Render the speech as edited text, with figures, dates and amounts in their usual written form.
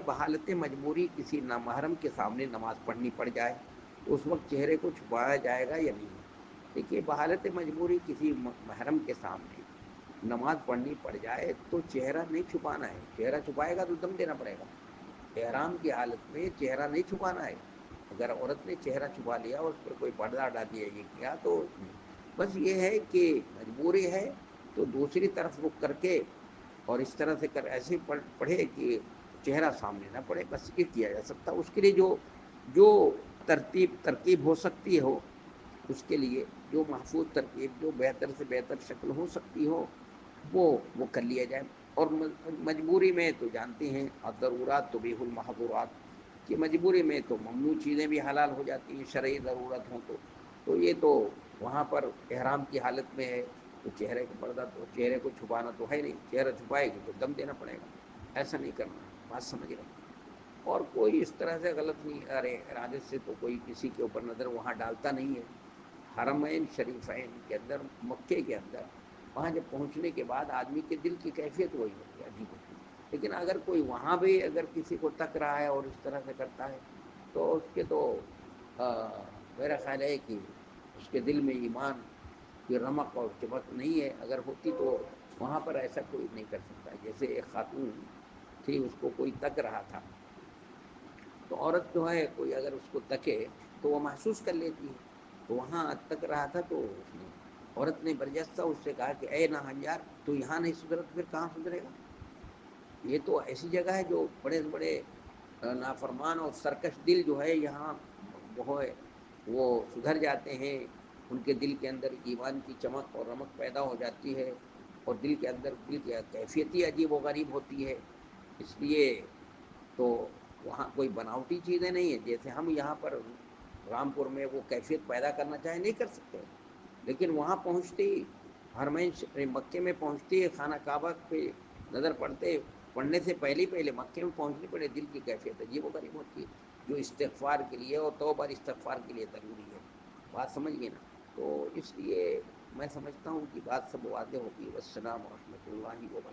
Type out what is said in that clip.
بحالت مجبوری کسی نامحرم کے سامنے نماز پڑھنی پڑ جائے تو اس وقت چہرے کو چھپایا جائے گا یا نہیں؟ دیکھیے، بحالت مجبوری کسی محرم کے سامنے نماز پڑھنی پڑ جائے تو چہرہ نہیں چھپانا ہے. چہرہ چھپائے گا تو دم دینا پڑے گا. احرام کی حالت میں چہرہ نہیں چھپانا ہے. اگر عورت نے چہرہ چھپا لیا اور اس پر کوئی پردہ ڈال دیا یہ کیا تو نہیں. بس یہ ہے کہ مجبوری ہے تو دوسری طرف رخ کر کے اور اس طرح سے ایسے پڑھے کہ چہرہ سامنے نہ پڑے. بس یہ کیا جا سکتا. اس کے لیے جو ترکیب ہو سکتی ہو، اس کے لیے جو محفوظ ترکیب، جو بہتر سے بہتر شکل ہو سکتی ہو وہ کر لیا جائے. اور مجبوری میں تو جانتے ہیں الضرورات تبیح المحظورات، کہ مجبوری میں تو ممنوع چیزیں بھی حلال ہو جاتی ہیں شرعی ضرورت ہوں تو یہ تو وہاں پر احرام کی حالت میں ہے تو چہرے کا پردہ تو چہرے کو چھپانا تو ہے نہیں. چہرہ چھپائے گی تو دم دینا پڑے گا. ایسا نہیں کرنا. بات سمجھ رہے ہیں؟ اور کوئی اس طرح سے غلط نہیں ارادے سے تو کوئی کسی کے اوپر نظر وہاں ڈالتا نہیں ہے. حرمین شریفین کے اندر، مکے کے اندر، وہاں جب پہنچنے کے بعد آدمی کے دل کی کیفیت وہی ہوتی ہے عجیب. لیکن اگر کوئی وہاں بھی اگر کسی کو تک رہا ہے اور اس طرح سے کرتا ہے تو اس کے تو میرا خیال ہے کہ اس کے دل میں ایمان کی رمق اور چمک نہیں ہے. اگر ہوتی تو وہاں پر ایسا کوئی نہیں کر سکتا. جیسے ایک خاتون تھی، اس کو کوئی تک رہا تھا تو عورت جو ہے کوئی اگر اس کو تکے تو وہ محسوس کر لیتی ہے. تو وہاں تک رہا تھا تو عورت نے برجستہ اس سے کہا کہ اے ناہنجار، تو یہاں نہیں سدھرا تو پھر کہاں سدھرے گا؟ یہ تو ایسی جگہ ہے جو بڑے بڑے نافرمان اور سرکش دل جو ہے یہاں وہ سدھر جاتے ہیں. ان کے دل کے اندر ایمان کی چمک اور رمق پیدا ہو جاتی ہے اور دل کے اندر دل کی کیفیت ہی عجیب و غریب ہوتی ہے. اس لیے تو وہاں کوئی بناوٹی چیزیں نہیں ہیں. جیسے ہم یہاں پر رامپور میں وہ کیفیت پیدا کرنا چاہیں نہیں کر سکتے. لیکن وہاں پہنچتے ہی حرمین مکے میں پہنچتے ہی خانہ کعبہ پہ نظر پڑنے سے پہلے مکے میں پہنچنے پڑے دل کی کیفیت عجیب و غریب ہوتی ہے جو استغفار کے لیے اور توبہ استغفار کے لیے ضروری ہے. بات سمجھ گئے نا؟ تو اس لیے میں سمجھتا ہوں کہ بات سب واضح ہوگی. والسلام ورحمۃ اللہ وبرکاتہ.